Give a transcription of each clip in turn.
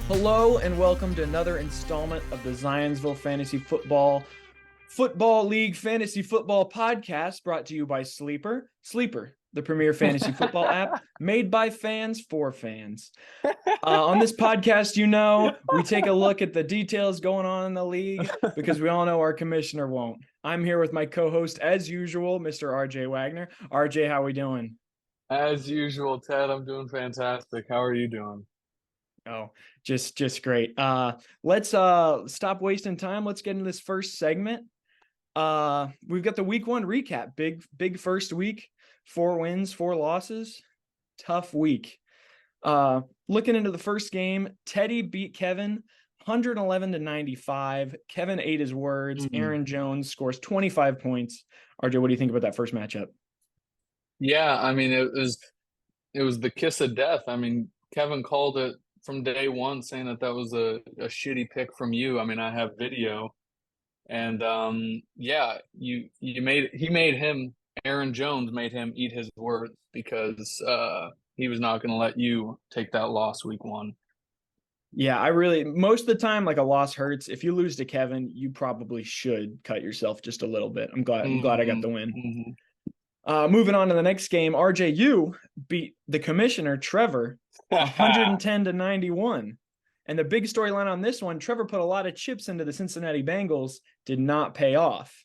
Hello and welcome to another installment of the ZIonsville Fantasy Football League Fantasy Football Podcast, brought to you by Sleeper, the premier fantasy football app made by fans for fans. On this podcast, we take a look at the details going on in the league because we all know our commissioner won't. I'm here with my co-host, as usual, Mr. RJ Wagner. RJ, how are we doing? As usual, Ted, I'm doing fantastic. How are you doing? Oh, just great. Let's stop wasting time. Let's get into this first segment. We've got the week 1 recap. Big first week. 4 wins, 4 losses. Tough week. Looking into the first game, Teddy beat Kevin 111-95. Kevin ate his words. Aaron Jones scores 25 points. RJ, what do you think about that first matchup? Yeah, I mean it was the kiss of death. I mean, Kevin called it from day one, saying that was a shitty pick from you. I mean, I have video, and yeah, Aaron Jones made him eat his words because he was not going to let you take that loss week 1. Yeah, most of the time, like, a loss hurts. If you lose to Kevin, you probably should cut yourself just a little bit. I'm glad I got the win. Moving on to the next game, RJU beat the commissioner, Trevor, 110-91. And the big storyline on this one, Trevor put a lot of chips into the Cincinnati Bengals, did not pay off.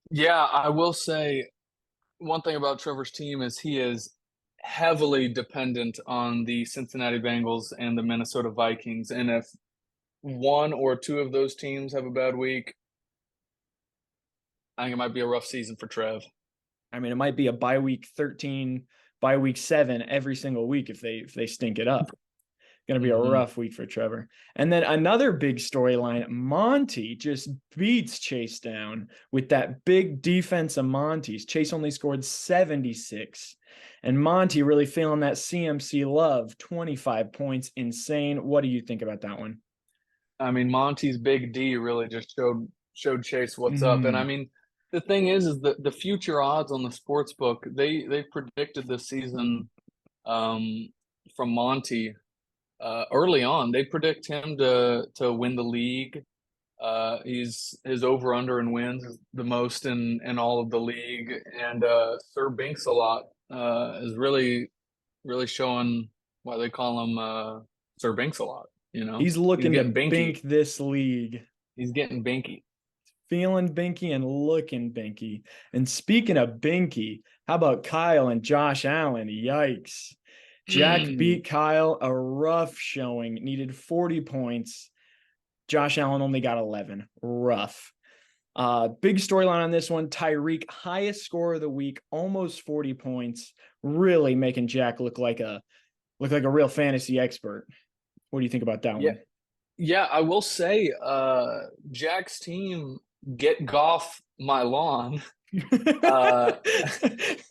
Yeah, I will say one thing about Trevor's team is he is heavily dependent on the Cincinnati Bengals and the Minnesota Vikings. And if one or two of those teams have a bad week, I think it might be a rough season for Trev. I mean, it might be a bye week 13, bye week 7 every single week if they stink it up. Going to be a rough week for Trevor. And then another big storyline, Monty just beats Chase down with that big defense of Monty's. Chase only scored 76. And Monty really feeling that CMC love, 25 points, insane. What do you think about that one? I mean, Monty's big D really just showed Chase what's up. And I mean, the thing is that the future odds on the sports book, they predicted this season from Monty early on. They predict him to win the league. His over under and wins is the most in all of the league. And Sir Binks a lot is really showing why they call him Sir Binks a lot. He's looking to bink this league. He's getting binky. Feeling binky and looking binky. And speaking of binky, how about Kyle and Josh Allen? Yikes. Jack beat Kyle, a rough showing, needed 40 points. Josh Allen only got 11. Rough. Big storyline on this one. Tyreek, highest score of the week, almost 40 points, really making Jack look like a real fantasy expert. What do you think about that one? Yeah, I will say Jack's team, get Goff my lawn. Can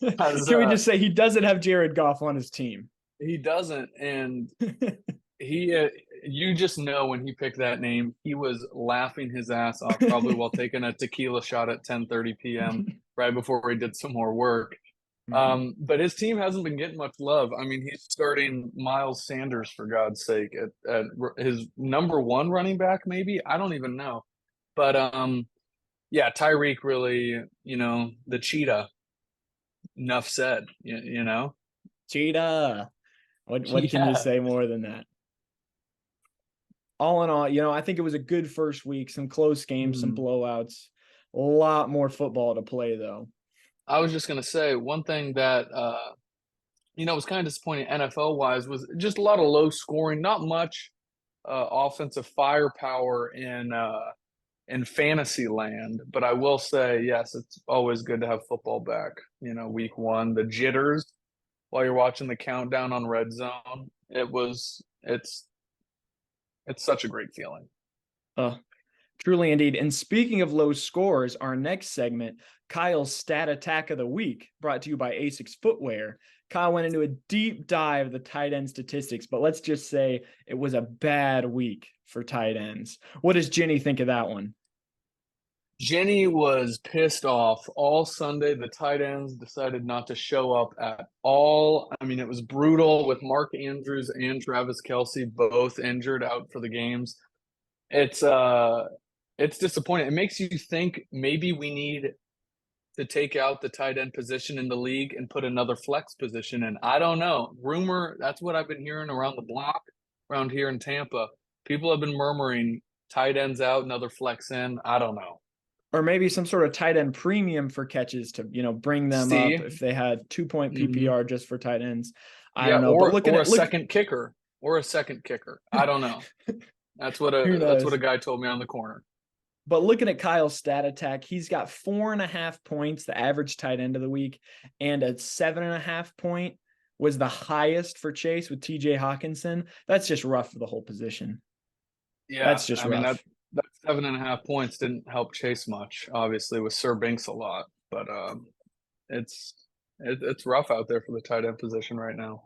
we just say he doesn't have Jared Goff on his team? He doesn't, and you just know when he picked that name, he was laughing his ass off, probably while taking a tequila shot at 10:30 p.m. right before he did some more work. But his team hasn't been getting much love. I mean, he's starting Miles Sanders, for God's sake, at his number 1 running back, maybe. I don't even know. But yeah, Tyreek really, the cheetah. Enough said, Cheetah. What can you say more than that? All in all, I think it was a good first week, some close games, some blowouts, a lot more football to play, though. I was just going to say one thing that, was kind of disappointing NFL-wise was just a lot of low scoring, not much offensive firepower in fantasy land. But I will say, yes, it's always good to have football back. Week 1, the jitters while you're watching the countdown on Red Zone. It's such a great feeling. Truly indeed. And speaking of low scores, our next segment, Kyle's Stat Attack of the Week, brought to you by Asics Footwear. Kyle went into a deep dive of the tight end statistics, but let's just say it was a bad week for tight ends. What does Jenny think of that one? Jenny was pissed off all Sunday. The tight ends decided not to show up at all. I mean, it was brutal with Mark Andrews and Travis Kelce both injured out for the games. It's disappointing. It makes you think maybe we need to take out the tight end position in the league and put another flex position in. I don't know. Rumor, that's what I've been hearing around the block, around here in Tampa. People have been murmuring tight ends out, another flex in. I don't know. Or maybe some sort of tight end premium for catches to, bring them up if they had 2-point PPR just for tight ends. I don't know. But or a second kicker. I don't know. That's what a guy told me on the corner. But looking at Kyle's stat attack, he's got 4.5 points, the average tight end of the week, and a 7.5 point was the highest for Chase with TJ Hawkinson. That's just rough for the whole position. Yeah, that's just rough. I mean, that 7.5 points didn't help Chase much, obviously, with Sir Binks a lot. But it's rough out there for the tight end position right now.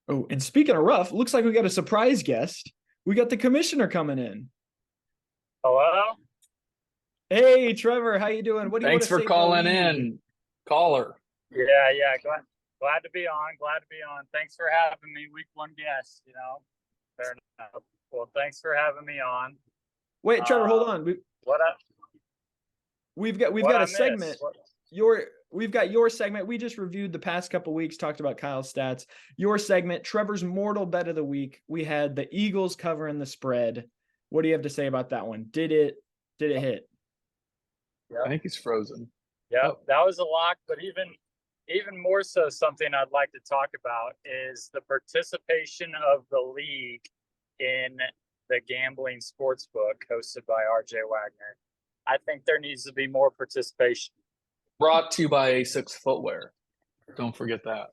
Oh, and speaking of rough, looks like we got a surprise guest. We got the commissioner coming in. Hello? Hey, Trevor, how you doing? What do you Thanks for calling in, caller. Yeah. Glad to be on. Thanks for having me, week one guest, Fair enough. Well, thanks for having me on. Wait, Trevor, hold on. We've got a segment. We've got your segment. We just reviewed the past couple weeks, talked about Kyle's stats. Your segment, Trevor's mortal bet of the week. We had the Eagles covering the spread. What do you have to say about that one? Did it hit? Yep. I think he's frozen. Yeah, that was a lock, but even more so, something I'd like to talk about is the participation of the league in the gambling sports book hosted by RJ Wagner. I think there needs to be more participation. Brought to you by A6 Footwear. Don't forget that.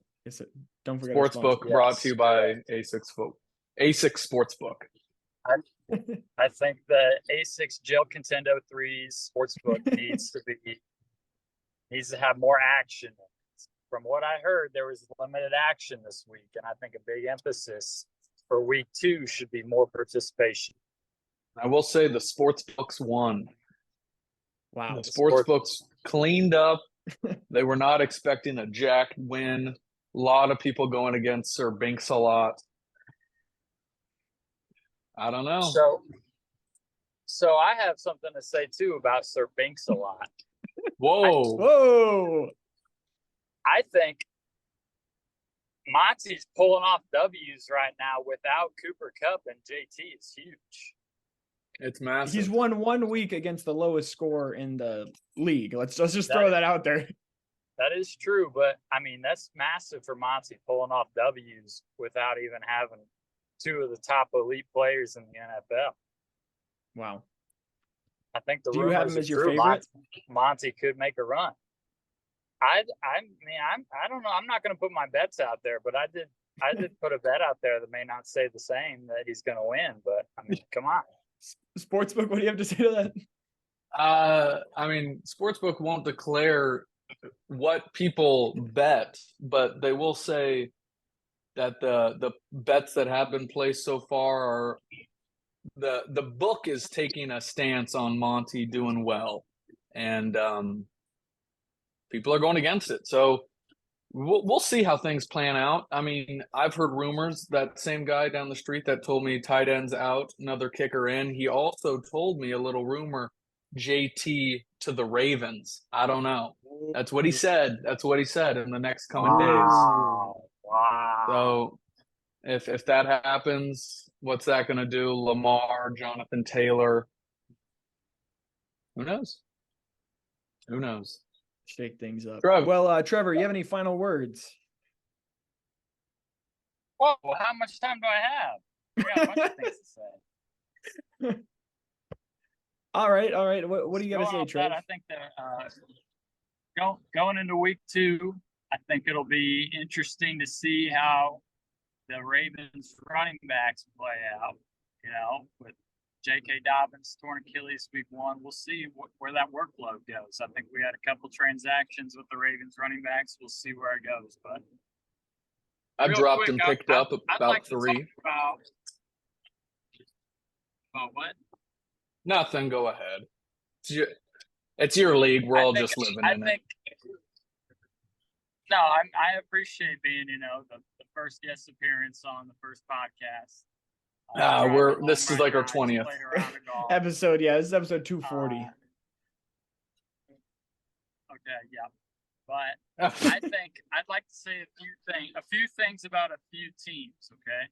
Don't forget Sportsbook brought to you by A6 Sportsbook. I think the A6 Gel Contendo 3's sportsbook needs to have more action. From what I heard, there was limited action this week, and I think a big emphasis for week 2 should be more participation. I will say the sportsbooks won. Wow. The sportsbooks cleaned up. They were not expecting a jack win. A lot of people going against Sir Binks a lot. I don't know. So I have something to say too about Sir Binks a lot. Whoa. I think Monty's pulling off W's right now without Cooper Kupp and JT. It's huge. It's massive. He's won 1 week against the lowest score in the league. Let's just throw that out there. That is true, but I mean that's massive for Monty pulling off W's without even having 2 of the top elite players in the NFL. Wow. I think Do you have him as your favorite? Monty could make a run. I don't know. I'm not going to put my bets out there, but I did put a bet out there that may not say the same that he's going to win. But I mean, come on. Sportsbook, what do you have to say to that? I mean, Sportsbook won't declare what people bet, but they will say that the bets that have been placed so far are the book is taking a stance on Monty doing well, and people are going against it. So we'll see how things plan out. I mean, I've heard rumors that same guy down the street that told me tight ends out, another kicker in. He also told me a little rumor, JT to the Ravens. I don't know. That's what he said. In the next coming days. Wow. So if that happens, what's that going to do? Lamar, Jonathan Taylor. Who knows? Shake things up. Trevor. Well, Trevor, you have any final words? Whoa, how much time do I have? I got a bunch of things to say. All right. What do you got to say, Trevor? I think that going into week 2, I think it'll be interesting to see how the Ravens running backs play out, with J.K. Dobbins torn Achilles week 1. We'll see where that workload goes. I think we had a couple transactions with the Ravens running backs. We'll see where it goes. But I dropped and picked up about 3. About what? Nothing. Go ahead. It's your league. We're all just living in it. No, I appreciate being, the first guest appearance on the first podcast. This is like our 20th episode. Yeah, this is episode 240. Okay, yeah. But I think I'd like to say a few things about a few teams, okay?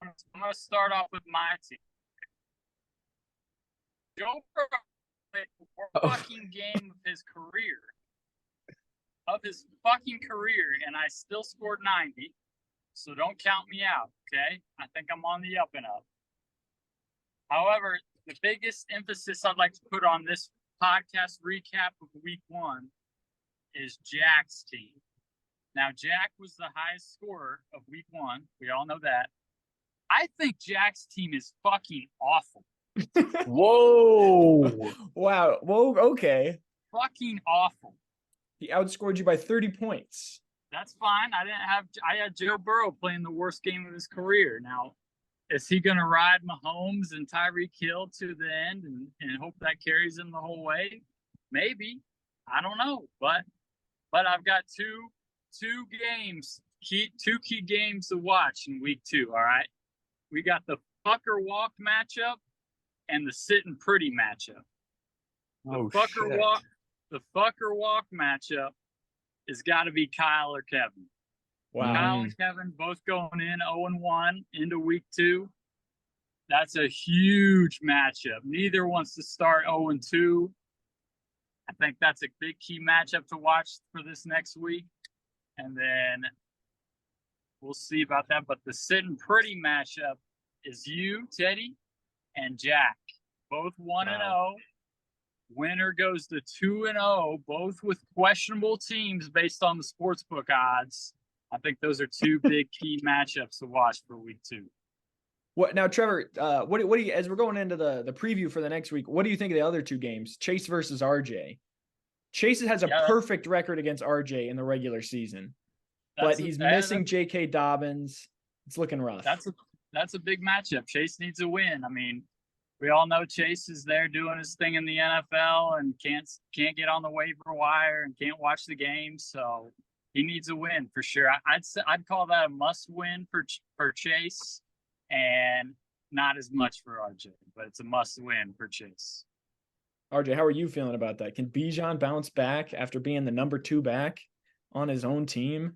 I'm going to start off with my team. Joe Burrow played the fucking game of his career. And I still scored 90. So don't count me out, okay? I think I'm on the up and up. However, the biggest emphasis I'd like to put on this podcast recap of week 1 is Jack's team. Now, Jack was the highest scorer of week 1. We all know that. I think Jack's team is fucking awful. Whoa. Wow. Whoa, okay. Fucking awful. He outscored you by 30 points. That's fine. I had Joe Burrow playing the worst game of his career. Now, is he going to ride Mahomes and Tyreek Hill to the end and hope that carries him the whole way? Maybe. I don't know. But I've got two key games to watch in week 2, all right? We got the fucker walk matchup and the sitting pretty matchup. The fucker walk matchup has got to be Kyle or Kevin. Wow. Kyle and Kevin both going in 0-1 into week 2. That's a huge matchup. Neither wants to start 0-2. I think that's a big key matchup to watch for this next week. And then we'll see about that. But the sitting pretty matchup is you, Teddy, and Jack. Both 1-0. Winner goes to 2-0, both with questionable teams based on the sportsbook odds. I think those are two big key matchups to watch for week 2. What now, Trevor? What do you, as we're going into the preview for the next week, what do you think of the other 2 games? Chase versus RJ. Chase has a perfect record against RJ in the regular season, but he's missing J.K. Dobbins. It's looking rough. That's a big matchup. Chase needs a win. I mean, we all know Chase is there doing his thing in the NFL and can't get on the waiver wire and can't watch the game. So he needs a win for sure. I'd call that a must win for Chase, and not as much for RJ, but it's a must win for Chase. RJ, how are you feeling about that? Can Bijan bounce back after being the number 2 back on his own team?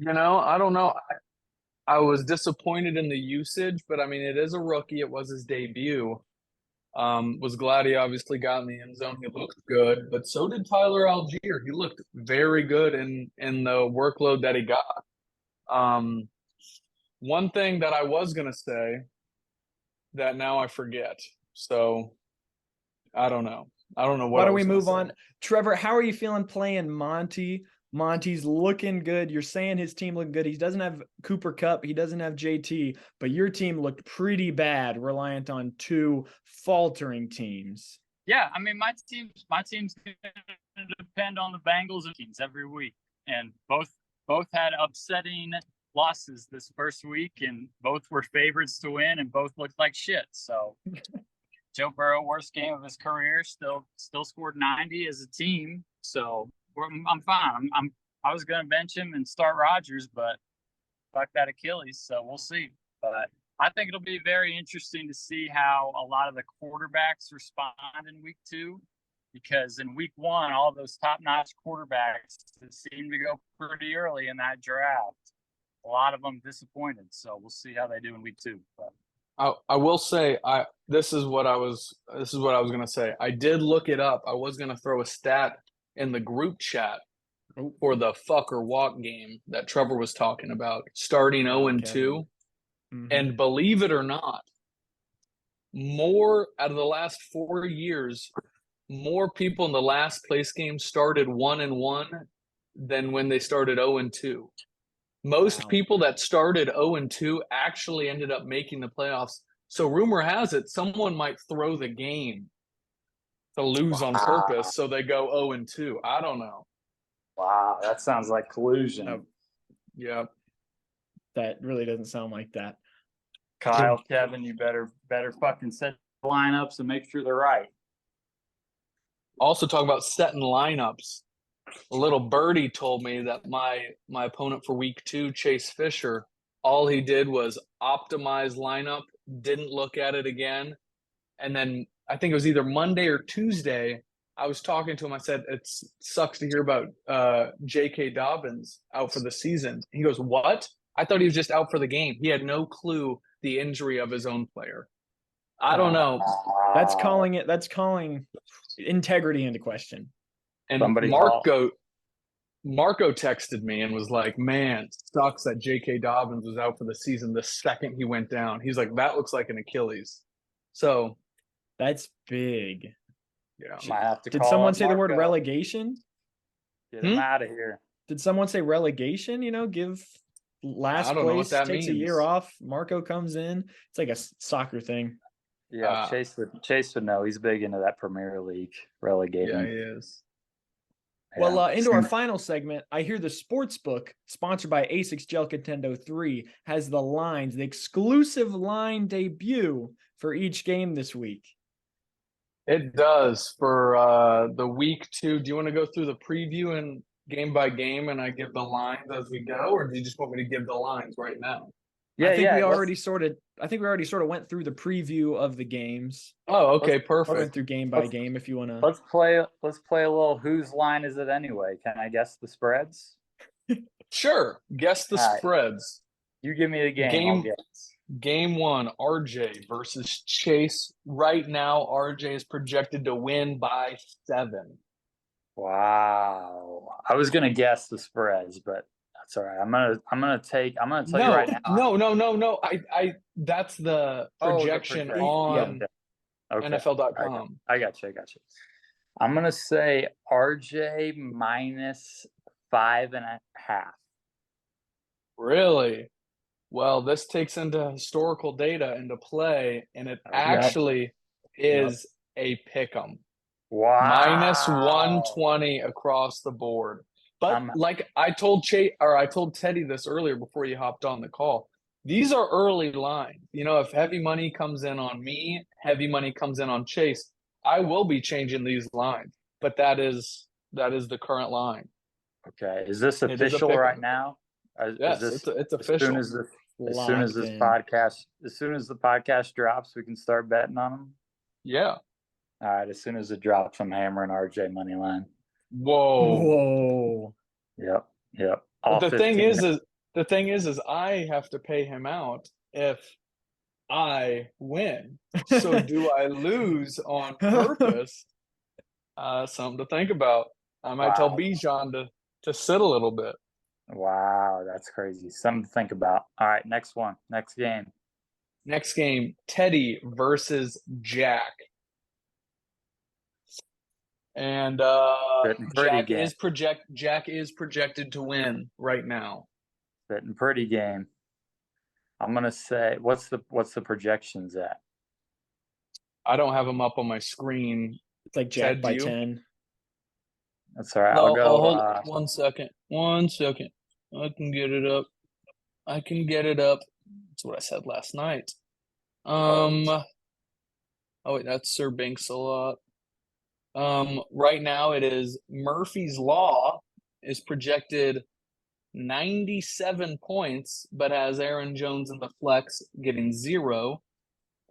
I don't know. I was disappointed in the usage, but I mean, it is a rookie. It was his debut. Was glad he obviously got in the end zone. He looked good, but so did Tyler Algier. He looked very good in the workload that he got. One thing that I was going to say that now I forget. So I don't know. Why don't we move on? Trevor, how are you feeling playing Monty? Monty's looking good. You're saying his team looking good. He doesn't have Cooper Kupp. He doesn't have JT, but your team looked pretty bad, reliant on 2 faltering teams. Yeah, I mean, my team's going to depend on the Bengals and teams every week, and both had upsetting losses this first week, and both were favorites to win, and both looked like shit. So Joe Burrow, worst game of his career, still scored 90 as a team. So I'm fine. I was going to bench him and start Rodgers, but fuck that Achilles. So we'll see. But I think it'll be very interesting to see how a lot of the quarterbacks respond in week 2, because in week 1, all those top-notch quarterbacks seem to go pretty early in that draft. A lot of them disappointed. So we'll see how they do in week 2. But I will say this is what I was going to say. I did look it up. I was going to throw a stat in the group chat for the fucker walk game that Trevor was talking about, starting 0-2. Mm-hmm. And believe it or not, more out of the last 4 years, more people in the last place game started 1-1 than when they started 0-2. Most people that started 0-2 actually ended up making the playoffs. So rumor has it someone might throw the game to lose on purpose, so they go 0-2. I don't know. Wow, that sounds like collusion. Yeah. That really doesn't sound like that. Kyle, Kevin, you better fucking set the lineups and make sure they're right. Also talk about setting lineups. A little birdie told me that my opponent for week 2, Chase Fisher, all he did was optimize lineup, didn't look at it again. And then I think it was either Monday or Tuesday, I was talking to him. I said, it sucks to hear about J.K. Dobbins out for the season. He goes, what? I thought he was just out for the game. He had no clue the injury of his own player. I don't know. That's calling integrity into question. And Marco texted me and was like, man, sucks that J.K. Dobbins was out for the season the second he went down. He's like, that looks like an Achilles. So that's big. Yeah. Might have to Did call someone up say the word Marco. relegation? Get him out of here. Did someone say relegation? Give last place takes a year off. Marco comes in. It's like a soccer thing. Yeah, Chase would know. He's big into that Premier League relegating. Yeah, he is. Yeah. Well, into our final segment, I hear the sports book sponsored by ASICS Gel Contendo 3 has the lines, the exclusive line debut for each game this week. It does for the week 2. Do you want to go through the preview and game by game and I give the lines as we go, or do you just want me to give the lines right now? I think we already sort of went through the preview of the games. Oh, okay, perfect. Went through game by game if you want to. Let's play a little whose line is it anyway? Can I guess the spreads? Sure. Guess the spreads. You give me the game. Game 1, RJ versus Chase. Right now, RJ is projected to win by 7. Wow. I was gonna guess the spreads, but that's all right. I'm gonna tell you right now. No. I that's the projection on NFL.com. I got you. I'm gonna say RJ minus 5.5. Really? Well, this takes into historical data into play, and it actually is a pick'em. Wow. Minus 120 across the board. But like I told Teddy this earlier before you hopped on the call, these are early lines. If heavy money comes in on me, heavy money comes in on Chase, I will be changing these lines. But that is the current line. Okay. Is this official right now? Yes, it's official. As soon as the podcast drops, we can start betting on them. Yeah. All right. As soon as it drops, I'm hammering RJ money line. Whoa. Yep. But the thing is I have to pay him out if I win. So do I lose on purpose? Something to think about. I might tell Bijan to sit a little bit. Wow, that's crazy. Something to think about. All right, next one. Next game. Teddy versus Jack. And Jack is projected to win right now. Sitting pretty game. I'm gonna say what's the projections at? I don't have them up on my screen. It's like Jack Ted, by 10. That's all right. No, I'll go. Hold 1 second. 1 second. I can get it up. That's what I said last night. Oh wait, that's Sir Binks a lot. Right now it is Murphy's Law is projected 97 points, but has Aaron Jones in the flex getting 0.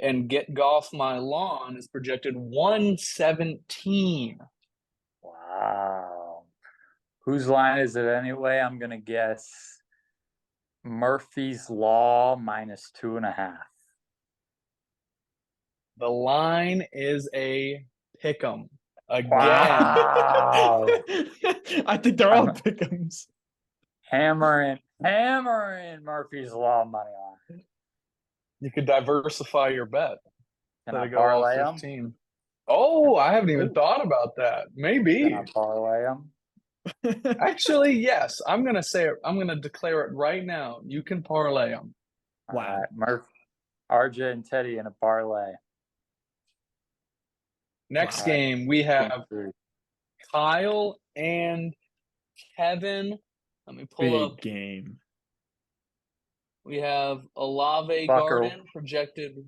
And Get Golf My Lawn is projected 117. Wow. Whose line is it anyway? I'm going to guess Murphy's Law minus 2.5. The line is a pick'em. Again. Wow. I think they're all pick'ems. Hammering Murphy's Law money line. You could diversify your bet. Can I parlay them? Oh, I haven't even thought about that. Maybe. Can I parlay them? Actually, yes. I'm going to declare it right now. You can parlay them. Wow. Right, RJ and Teddy in a parlay. Next game, we have Kyle and Kevin. Let me pull up. Big game. We have Olave Garden projected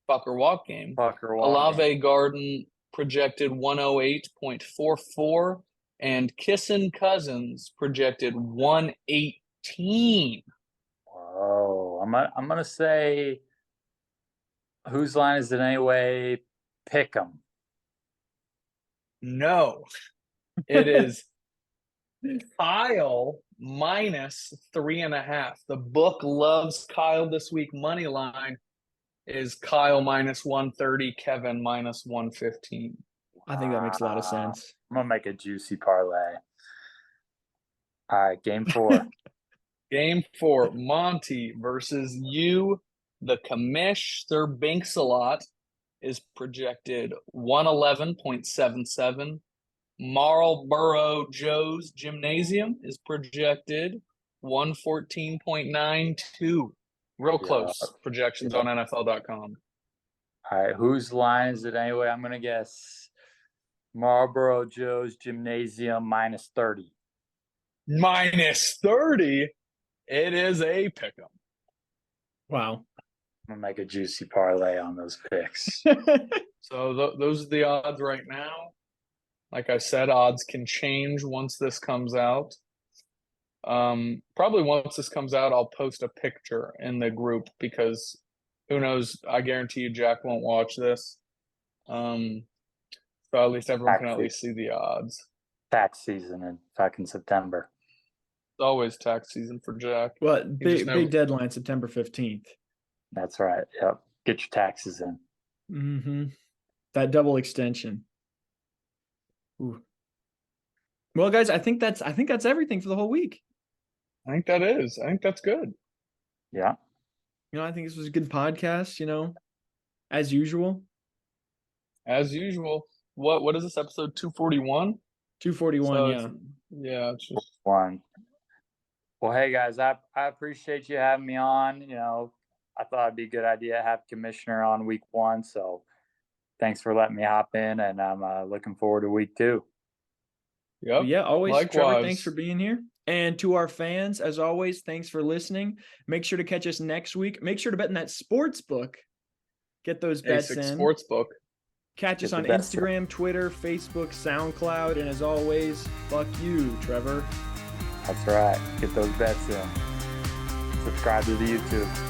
Walk game. Walk Olave Garden projected 108.44, and Kissin' Cousins projected 118. Whoa, I'm gonna say, whose line is it anyway? Pick 'em. No, it is Kyle minus 3.5. The book loves Kyle this week. Money line is Kyle minus 130, Kevin minus 115. I think that makes a lot of sense. I'm gonna make a juicy parlay. All right, game 4. Game 4, Monty versus you. The commish, Sir Banks-a-lot, is projected 111.77. Marlboro Joe's Gymnasium is projected 114.92. Real close projections on NFL.com. All right, whose line is it anyway? I'm gonna guess Marlboro Joe's Gymnasium minus 30. Minus 30? It is a pick'em. Wow. I'm gonna make a juicy parlay on those picks. So those are the odds right now. Like I said, odds can change once this comes out. Probably once this comes out, I'll post a picture in the group because who knows? I guarantee you Jack won't watch this. So at least everyone can at least see the odds. Tax season in September. It's always tax season for Jack. Well, big deadline, September 15th. That's right. Yep. Get your taxes in. Mm-hmm. That double extension. Ooh. Well, guys, I think that's everything for the whole week. I think that is. I think that's good. Yeah. I think this was a good podcast, as usual. As usual. What is this, episode 241? 241, So yeah. Yeah, it's just one. Well, hey guys, I appreciate you having me on. I thought it'd be a good idea to have Commissioner on week 1. So thanks for letting me hop in, and I'm looking forward to week 2. Yep. Yeah, always. Likewise. Trevor, thanks for being here. And to our fans, as always, thanks for listening. Make sure to catch us next week. Make sure to bet in that sports book. Get those bets in. Sportsbook. Catch us on Instagram, Twitter, Facebook, SoundCloud, and as always, fuck you, Trevor. That's right. Get those bets in. Subscribe to the YouTube.